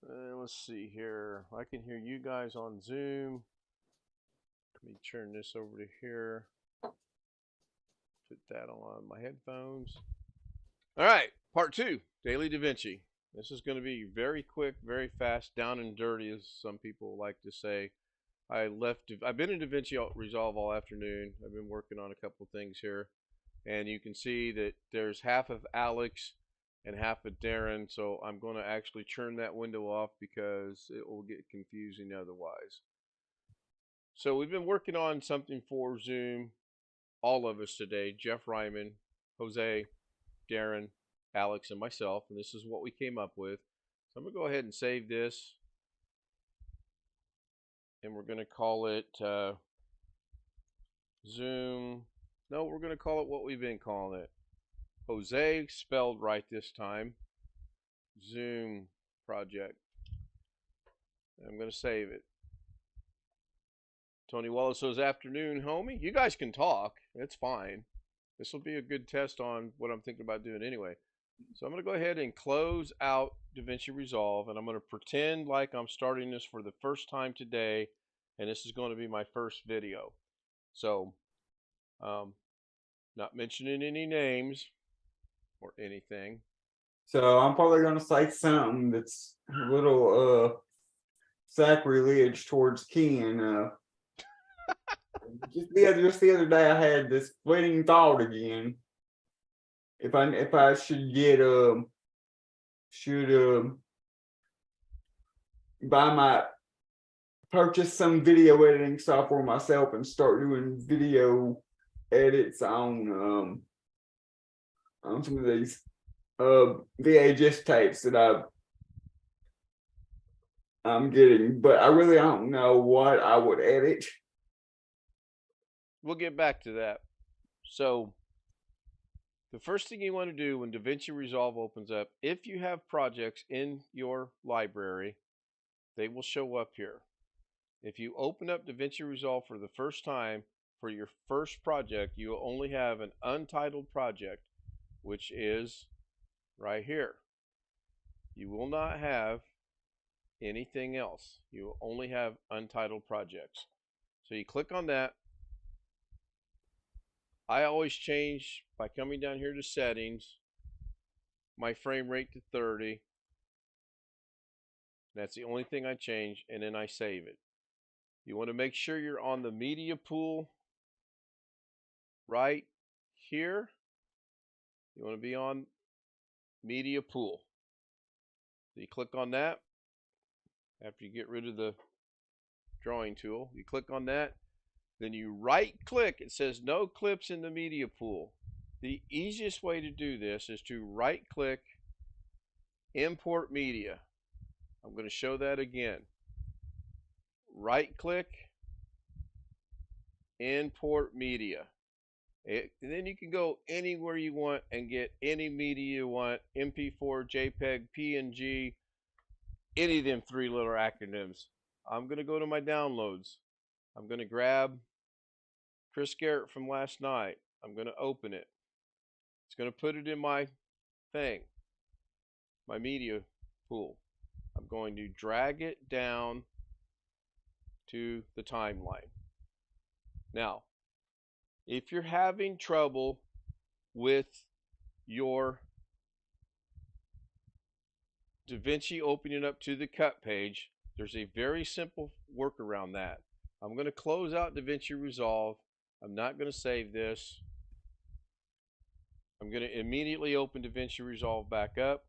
Let's see here. I can hear you guys on Zoom. Let me turn this over to here. Put that on my headphones. All right, part two, Daily Davinci. This is going to be very quick, very fast, down and dirty, as some people like to say. I've been in DaVinci Resolve all afternoon. I've been working on a couple things here. And you can see that there's half of Alex and half of Darren. So I'm going to actually turn that window off because it will get confusing otherwise. So we've been working on something for Zoom, all of us today, Jeff Ryman, Jose, Darren, Alex, and myself. And this is what we came up with. So I'm going to go ahead and save this. And we're going to call it Zoom. No, we're going to call it what we've been calling it. Jose, spelled right this time. Zoom project. I'm going to save it. Tony Wallace says, afternoon, homie. You guys can talk. It's fine. This will be a good test on what I'm thinking about doing anyway. So I'm going to go ahead and close out DaVinci Resolve, and I'm going to pretend like I'm starting this for the first time today, and this is going to be my first video. So, not mentioning any names or anything. So I'm probably going to say something that's a little sacrilege towards Ken. Just the other day, I had this fleeting thought again. If I should get purchase some video editing software myself and start doing video edits on some of these VHS tapes that I'm getting, but I really don't know what I would edit. We'll get back to that. So the first thing you want to do when DaVinci Resolve opens up, if you have projects in your library, they will show up here. If you open up DaVinci Resolve for the first time for your first project, you will only have an untitled project, which is right here. You will not have anything else. You will only have untitled projects. So you click on that. I always change by coming down here to settings, my frame rate to 30. That's the only thing I change, and then I save it. You want to make sure you're on the media pool right here. You want to be on media pool. So you click on that. After you get rid of the drawing tool, you click on that. Then you right click. It says no clips in the media pool. The easiest way to do this is to right click, import media. I'm going to show that again. Right click, import media. And then you can go anywhere you want and get any media you want, MP4, JPEG, PNG, any of them three little acronyms. I'm going to go to my downloads. I'm going to grab Chris Garrett from last night. I'm going to open it. It's going to put it in my thing, my media pool. I'm going to drag it down to the timeline. Now, if you're having trouble with your DaVinci opening up to the cut page, there's a very simple workaround that. I'm going to close out DaVinci Resolve. I'm not going to save this. I'm going to immediately open DaVinci Resolve back up.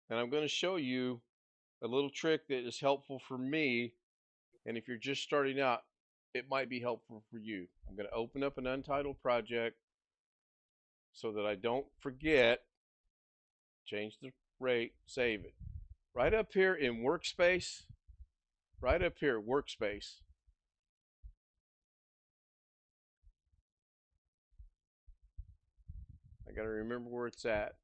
And I'm going to show you a little trick that is helpful for me. And if you're just starting out, it might be helpful for you. I'm going to open up an untitled project so that I don't forget. Change the rate, save it. Right up here in Workspace, right up here, Workspace. I got to remember where it's at.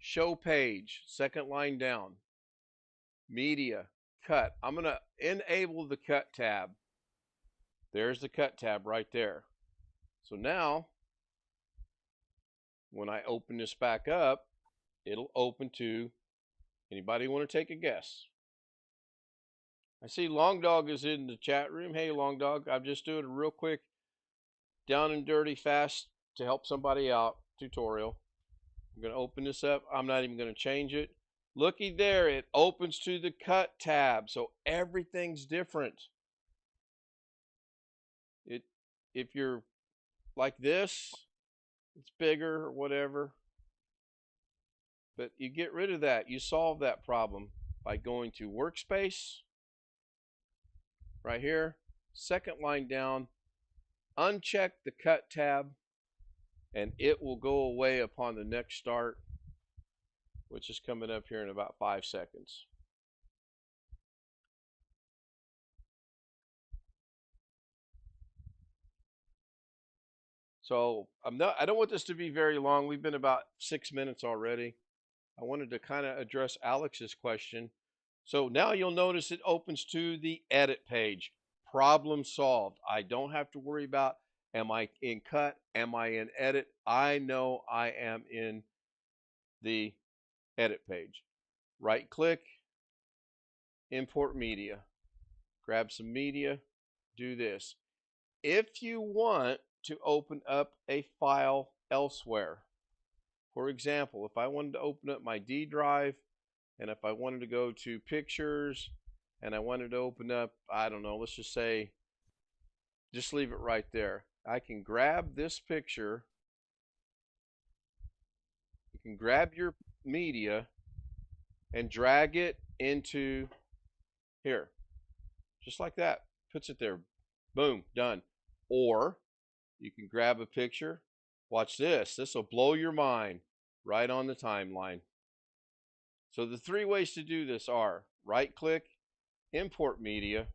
Show page, second line down. Media, cut. I'm going to enable the cut tab. There's the cut tab right there. So now, when I open this back up, it'll open to, anybody want to take a guess? I see Long Dog is in the chat room. Hey, Long Dog, I'm just doing a real quick, down and dirty, fast to help somebody out tutorial. I'm going to open this up. I'm not even going to change it. Looky there, it opens to the cut tab, so everything's different. If you're like this, it's bigger or whatever. But you get rid of that. You solve that problem by going to Workspace, right here, second line down, uncheck the Cut tab, and it will go away upon the next start, which is coming up here in about 5 seconds. So I don't want this to be very long. We've been about 6 minutes already. I wanted to kind of address Alex's question. So now you'll notice it opens to the edit page. Problem solved. I don't have to worry about, am I in cut? Am I in edit? I know I am in the edit page. Right click, import media. Grab some media, do this. If you want to open up a file elsewhere, for example, if I wanted to open up my D drive, and if I wanted to go to pictures, and I wanted to open up, I don't know, let's just say, just leave it right there. I can grab this picture. You can grab your media and drag it into here. Just like that. Puts it there. Boom, done. Or you can grab a picture. Watch this. This will blow your mind right on the timeline. So the 3 ways to do this are right click, import media,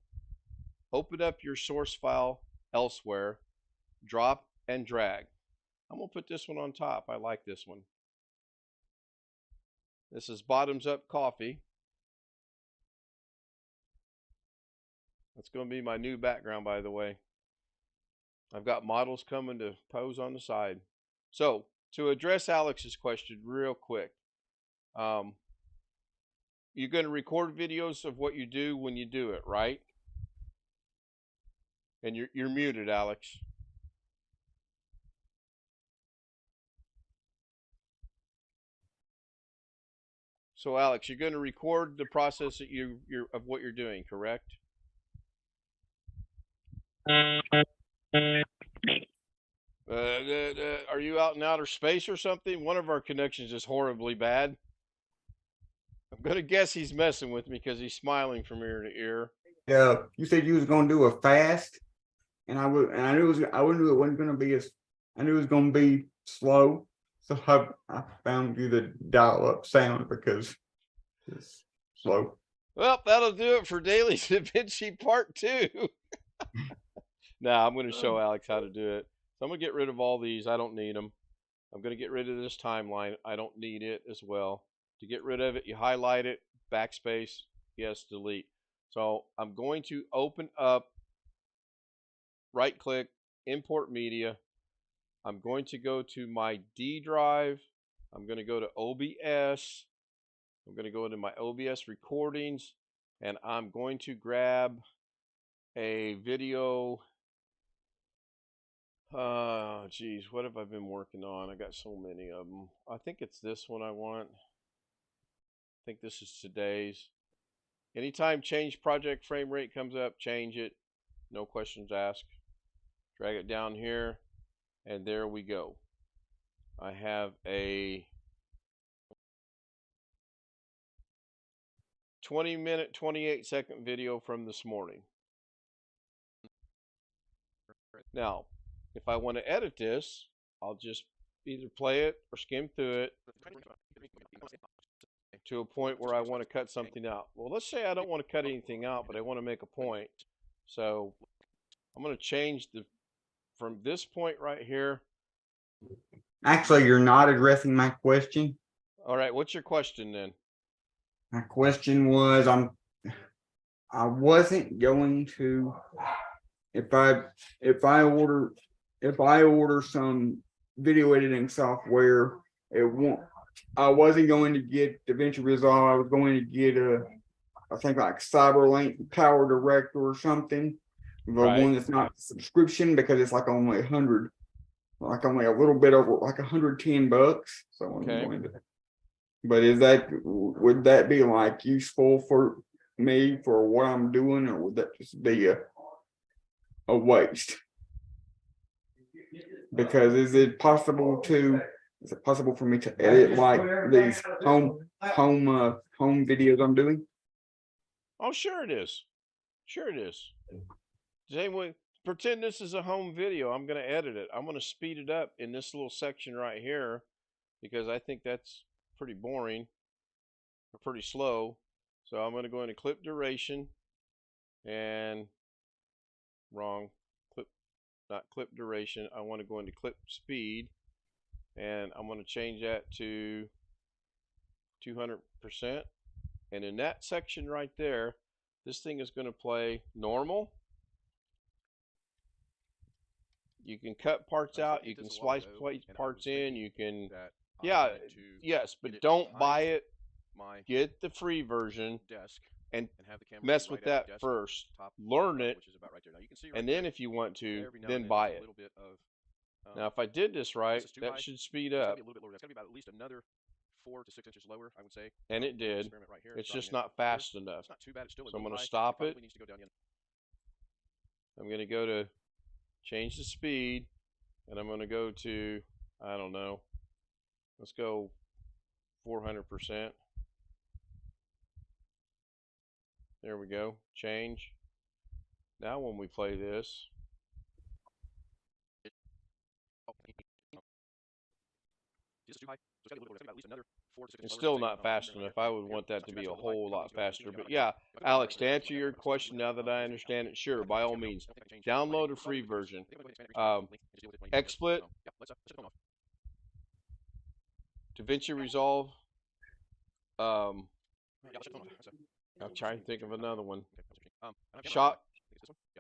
open up your source file elsewhere, drop and drag. I'm going to put this one on top. I like this one. This is Bottoms Up Coffee. That's going to be my new background, by the way. I've got models coming to pose on the side. So to address Alex's question real quick, you're going to record videos of what you do when you do it, right? And you're muted, Alex. So Alex, you're going to record the process that you're of what you're doing, correct? Are you out in outer space or something? One of our connections is horribly bad. I'm going to guess he's messing with me because he's smiling from ear to ear. Yeah, you said you was gonna do a fast, and I knew it wasn't gonna be I knew it was gonna be slow. So I found you the dial-up sound because it's slow. Well, that'll do it for Daily Davinci Part 2. Now I'm going to show Alex how to do it. So I'm going to get rid of all these. I don't need them. I'm going to get rid of this timeline. I don't need it as well. To get rid of it, you highlight it, backspace, yes, delete. So I'm going to open up, right click, import media. I'm going to go to my D drive. I'm going to go to OBS. I'm going to go into my OBS recordings, and I'm going to grab a video. Geez, what have I been working on? I got so many of them. I think it's this one I want. I think this is today's. Anytime change project frame rate comes up, change it. No questions asked. Drag it down here, and there we go. I have a 20-minute, 28-second video from this morning. Now, if I want to edit this, I'll just either play it or skim through it to a point where I want to cut something out. Well, let's say I don't want to cut anything out, but I want to make a point. So I'm going to change from this point right here. Actually, you're not addressing my question. All right, what's your question then? My question was, I wasn't going to, if I order some video editing software, it won't, I wasn't going to get Davinci Resolve. I was going to get I think like CyberLink Power Director or something. The Right. one that's not subscription because it's like only 100, like only a little bit over like $110. So I'm going to. But would that be like useful for me for what I'm doing, or would that just be a waste? Because is it possible for me to edit like these home videos I'm doing? Oh, sure it is. Sure it is. Anyway, pretend this is a home video. I'm going to edit it. I'm going to speed it up in this little section right here because I think that's pretty boring or pretty slow. So I'm going to go into clip duration and wrong clip, not clip duration. I want to go into clip speed and I'm going to change that to 200%. And in that section right there, this thing is going to play normal. You can cut parts out, you can splice parts in, you can, yeah, yes, but don't buy it. Get the free version and mess with that first. Learn it, and then if you want to, then buy it. Now, if I did this right, that should speed up. 4 to 6 inches lower, I would say. And it did. It's just not fast enough. It's not too bad. It's still so I'm going to stop it. Needs to go down again. I'm going to go to change the speed, and I'm going to go to, I don't know, let's go 400%. There we go. Change. Now when we play this, it's still not fast enough. I would want that to be a whole lot faster. But yeah, Alex, to answer your question now that I understand it, sure, by all means, download a free version. XSplit, Davinci Resolve. I'm trying to think of another one. Shot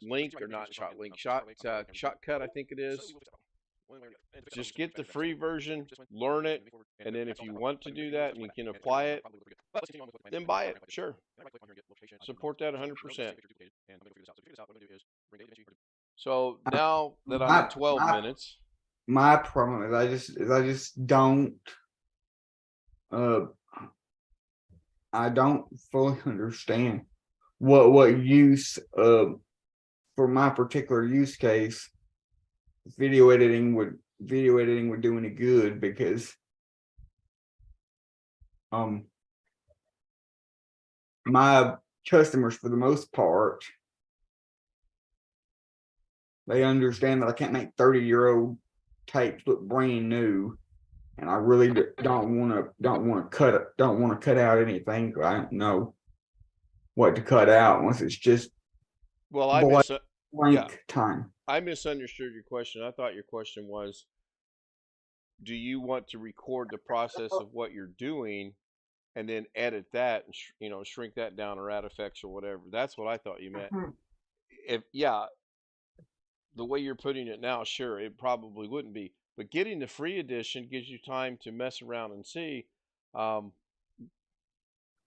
Link or not Shot Link? Shotcut, I think it is. Just get the free version, learn it, and then if you want to do that and you can apply it, then buy it. Sure. Support that 100%. So now that I'm at 12 minutes. My problem is I just don't I don't fully understand what use for my particular use case video editing would do any good, because my customers, for the most part, they understand that I can't make 30-year-old tapes look brand new, and I really don't want to cut out anything. I don't know what to cut out once it's just blank time. I misunderstood your question. I thought your question was, do you want to record the process of what you're doing and then edit that and shrink that down or add effects or whatever? That's what I thought you meant. If the way you're putting it now, sure, it probably wouldn't be. But getting the free edition gives you time to mess around and see. I'm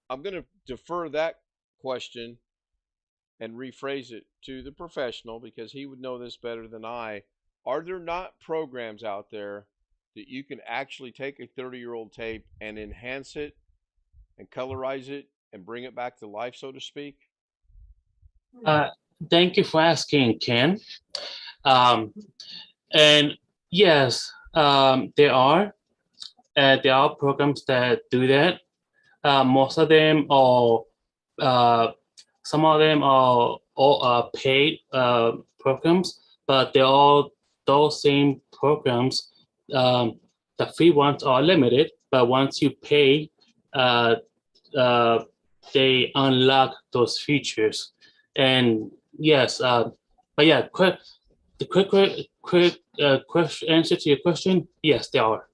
going to defer that question and rephrase it to the professional, because he would know this better than I. Are there not programs out there that you can actually take a 30-year-old tape and enhance it and colorize it and bring it back to life, so to speak? Thank you for asking, Ken. And yes, there are programs that do that. Most of them are some of them are all paid programs, but they're all those same programs. The free ones are limited, but once you pay, they unlock those features. And yes, but yeah, quick answer to your question: yes, they are.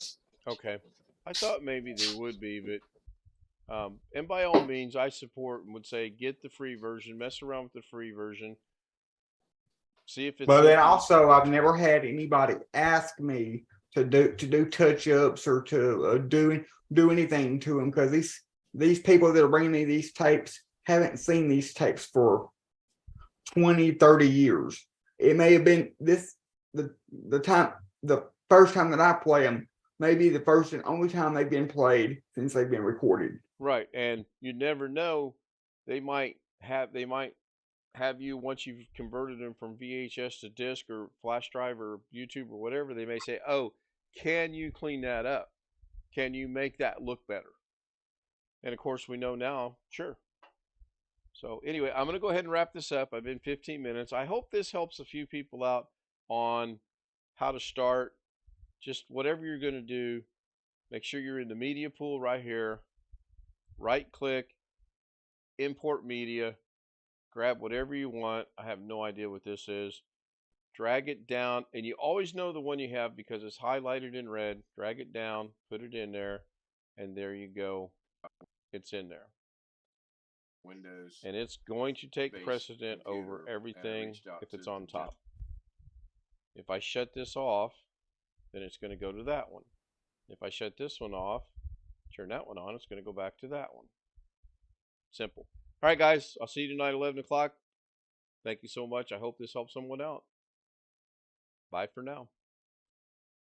Okay, I thought maybe there would be, but and by all means, I support and would say get the free version, mess around with the free version, see if it's. But then also, I've never had anybody ask me to do touch ups or to do anything to them, because these people that are bringing me these tapes haven't seen these tapes for 20-30 years. It may have been the first time that I play them, maybe the first and only time they've been played since they've been recorded. Right, and you never know. They might have you, once you've converted them from VHS to disc or flash drive or YouTube or whatever. They may say, "Oh, can you clean that up? Can you make that look better?" And of course, we know now, sure. So anyway, I'm going to go ahead and wrap this up. I've been 15 minutes. I hope this helps a few people out on how to start. Just whatever you're going to do, make sure you're in the media pool right here. Right click, import media, grab whatever you want. I have no idea what this is. Drag it down, and you always know the one you have because it's highlighted in red. Drag it down, put it in there, and there you go. It's in there. Windows. And it's going to take Space, precedent computer, over and I everything reached out if it's to on the top. If I shut this off, then it's going to go to that one. If I shut this one off, turn that one on, it's going to go back to that one. Simple. All right, guys, I'll see you tonight at 11 o'clock. Thank you so much. I hope this helps someone out. Bye for now.